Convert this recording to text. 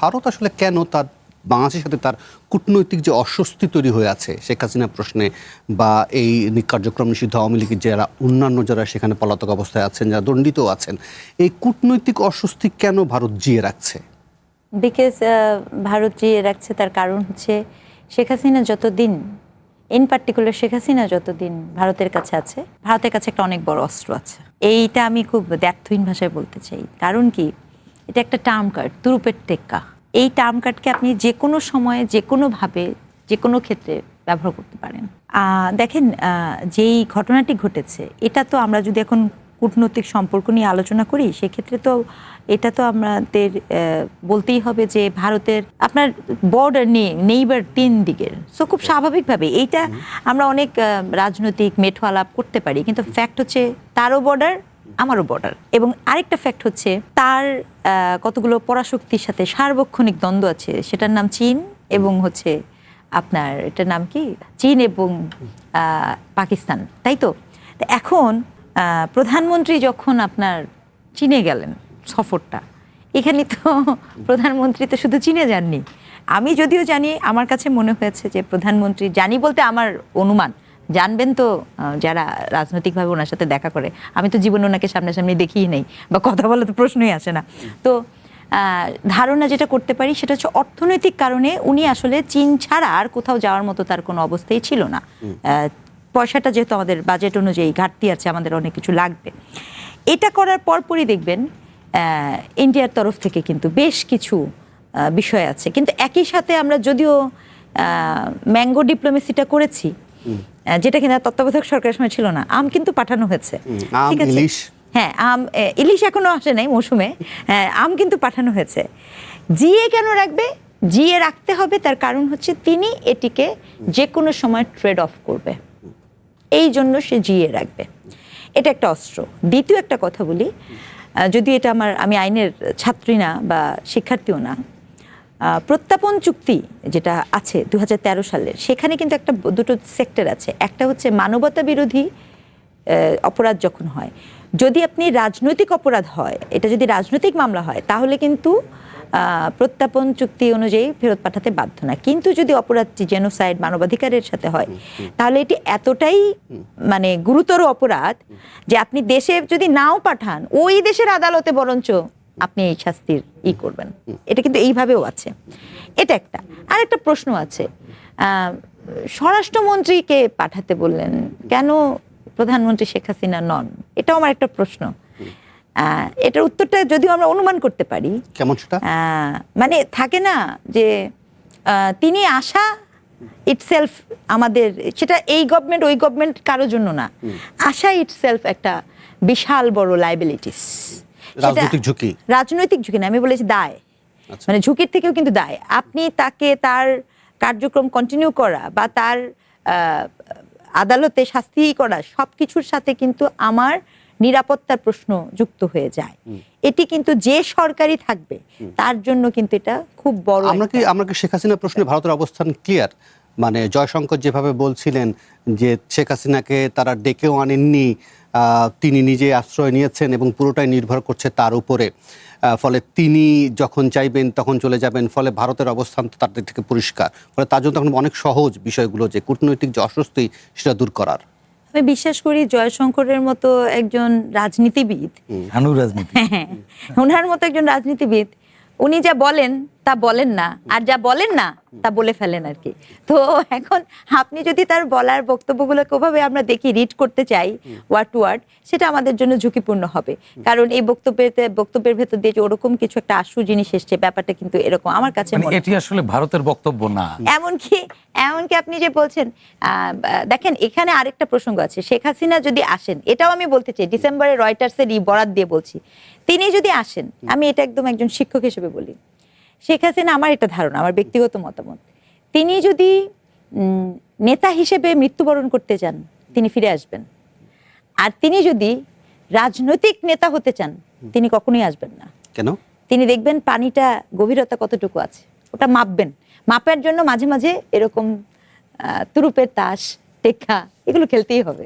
ভারত আসলে কেন তার বাংলাদেশের সাথে তার কূটনৈতিক যে অস্বস্তি তৈরি হয়ে আছে শেখ হাসিনা প্রশ্নে বা এই কার্যক্রম নিষিদ্ধ আওয়ামী লীগের যারা অন্যান্য যারা সেখানে পলাতক অবস্থায় আছেন, যারা দণ্ডিত আছেন, এই কূটনৈতিক অস্বস্তি কেন ভারত জিয়ে রাখছে? বিকজ ভারত জিয়ে রাখছে তার কারণ হচ্ছে শেখ হাসিনা যতদিন, ইন পার্টিকুলার শেখ হাসিনা যতদিন ভারতের কাছে আছে, ভারতের কাছে একটা অনেক বড় অস্ত্র আছে। এইটা আমি খুব দ্ব্যর্থহীন ভাষায় বলতে চাই। কারণ কি, এটা একটা টার্ম কার্ড, তুরুপের টেক্কা। এই টার্ম কার্ডকে আপনি যে কোনো সময়ে, যে কোনোভাবে, যে কোনো ক্ষেত্রে ব্যবহার করতে পারেন। দেখেন, যেই ঘটনাটি ঘটেছে, এটা তো আমরা যদি এখন কূটনৈতিক সম্পর্ক নিয়ে আলোচনা করি, সেক্ষেত্রে তো এটা তো আমাদের বলতেই হবে যে ভারতের আপনার বর্ডার নেইবার 3 দিকের। সো খুব স্বাভাবিকভাবে এইটা আমরা অনেক রাজনৈতিক মেঠো আলাপ করতে পারি, কিন্তু ফ্যাক্ট হচ্ছে তারও বর্ডার, আমারও বর্ডার। এবং আরেকটা ফ্যাক্ট হচ্ছে তার কতগুলো পরাশক্তির সাথে সার্বক্ষণিক দ্বন্দ্ব আছে, সেটার নাম চীন এবং হচ্ছে আপনার এটার নাম কি, চীন এবং পাকিস্তান, তাই তো? এখন প্রধানমন্ত্রী যখন আপনার চীনে গেলেন সফরটা, এখানে তো প্রধানমন্ত্রী তো শুধু চীনে যাননি। আমি যদিও জানি, আমার কাছে মনে হয়েছে যে প্রধানমন্ত্রী, জানি বলতে আমার অনুমান, জানবেন তো যারা রাজনৈতিকভাবে ওনার সাথে দেখা করে, আমি তো জীবনে ওনাকে সামনাসামনি দেখিই নেই, বা কথা বলা তো প্রশ্নই আসে না। তো ধারণা যেটা করতে পারি সেটা হচ্ছে অর্থনৈতিক কারণে উনি আসলে চীন ছাড়া আর কোথাও যাওয়ার মতো তার কোনো অবস্থাই ছিল না। পয়সাটা যেহেতু আমাদের বাজেট অনুযায়ী ঘাটতি আছে, আমাদের অনেক কিছু লাগবে। এটা করার পরপরই দেখবেন ইন্ডিয়ার তরফ থেকে কিন্তু বেশ কিছু বিষয় আছে। কিন্তু একই সাথে আমরা যদিও ম্যাঙ্গো ডিপ্লোমেসিটা করেছি, যেটা কিনা তত্ত্বাবধায়ক সরকারের সময় ছিল না, আম কিন্তু পাঠানো হয়েছে, ঠিক আছে? হ্যাঁ, ইলিশ এখনো আসে নাই মৌসুমে, আম কিন্তু পাঠানো হয়েছে। জিএ কেন রাখবে? জিএ রাখতে হবে তার কারণ হচ্ছে তিনি এটিকে যে কোনো সময় ট্রেড অফ করবে, এই জন্য সে জিএ রাখবে। এটা একটা অস্ত্র। দ্বিতীয় একটা কথা বলি, যদি এটা আমি আইনের ছাত্রী না বা শিক্ষার্থীও না, প্রত্যাপন চুক্তি যেটা আছে 2013 সালের, সেখানে কিন্তু দুটো সেক্টর আছে। একটা হচ্ছে মানবতা বিরোধী অপরাধ যখন হয়, যদি আপনি রাজনৈতিক অপরাধ হয়, এটা যদি রাজনৈতিক মামলা হয়, তাহলে কিন্তু প্রত্যাপন চুক্তি অনুযায়ী ফেরত পাঠাতে বাধ্য না। কিন্তু যদি অপরাধটি জেনোসাইড, মানবাধিকারের সাথে হয়, তাহলে এটি এতটাই মানে গুরুতর অপরাধ যে আপনি দেশে যদি নাও পাঠান, ওই দেশের আদালতে বরঞ্চ আপনি এই শাস্তির করবেন। এটা কিন্তু এইভাবেও আছে। এটা একটা। আর একটা প্রশ্ন আছে, স্বরাষ্ট্রমন্ত্রীকে পাঠাতে বললেন কেন, প্রধানমন্ত্রী শেখ হাসিনা নন? এটাও আমার একটা প্রশ্ন। এটার উত্তরটা যদিও আমরা অনুমান করতে পারি। কেমন সেটা? মানে থাকে না যে তিনি আসা ইটসেলফ আমাদের, সেটা এই গভর্নমেন্ট ওই গভর্নমেন্ট কারোর জন্য না, আসা ইটসেলফ একটা বিশাল বড় লাইবিলিটিস, রাজনৈতিক ঝুঁকি। রাজনৈতিক ঝুঁকি না, আমি বলেছি দায়। মানে ঝুঁকির থেকেও কিন্তু দায়। আপনি তাকে তার কার্যক্রম কন্টিনিউ করা বা তার আদালতে শাস্তি করা, সবকিছুর সাথে কিন্তু আমার নিরাপত্তার প্রশ্ন যুক্ত হয়ে যায়। এটি কিন্তু যে সরকারি থাকবে তার জন্য কিন্তু এটা খুব বড়। আমরা কি শেখ হাসিনা প্রশ্নে ভারতের অবস্থান ক্লিয়ার? মানে জয়শঙ্কর যেভাবে বলছিলেন যে শেখ হাসিনাকে তারা ডেকেও আনেননি, তিনি নিজে আশ্রয় নিয়েছেন এবং পুরোটাই নির্ভর করছে তার উপরে, ফলে তিনি যখন চাইবেন তখন চলে যাবেন, ফলে ভারতের অবস্থান তো তার দিক থেকে পরিষ্কার। ফলে তার জন্য তখন অনেক সহজ বিষয়গুলো, যে কূটনৈতিক যে অস্বস্তি সেটা দূর করার। আমি বিশ্বাস করি জয়শঙ্করের মতো একজন রাজনীতিবিদ, ওনার মতো একজন রাজনীতিবিদ, উনি যা বলেন তা বলেন না, আর যা বলেন না তা বলে ফেলেন আর কি। তো এখন আপনি যদি তার বলার বক্তব্যগুলোকে ওভাবে আমরা দেখি, রিড করতে চাই ওয়ার্ড টু ওয়ার্ড, সেটা আমাদের জন্য ঝুঁকিপূর্ণ হবে। কারণ এই বক্তব্যের ভেতর দিয়ে যে ওরকম কিছু একটা আশু জিনিস এসছে, ব্যাপারটা কিন্তু এরকম আমার কাছে মনে হয় এটি আসলে ভারতের বক্তব্য না। এমনকি আপনি যে বলছেন, দেখেন এখানে আরেকটা প্রসঙ্গ আছে। শেখ হাসিনা যদি আসেন, এটাও আমি বলতে চাই, ডিসেম্বরে রয়টার্সের বরাত দিয়ে বলছি, তিনি যদি আসেন, আমি এটা একদম একজন শিক্ষক হিসেবে বলি, শেখ হাসিনা, আমার এটা ধারণা, আমার ব্যক্তিগত মতামত, তিনি যদি নেতা হিসেবে মৃত্যুবরণ করতে চান, তিনি ফিরে আসবেন। আর তিনি যদি রাজনৈতিক নেতা হতে চান, তিনি কখনোই আসবেন না। কেন? তিনি দেখবেন পানিটা গভীরতা কতটুকু আছে, ওটা মাপবেন। মাপার জন্য মাঝে মাঝে এরকম তুরুপের তাস, টেক্কা, এগুলো খেলতেই হবে।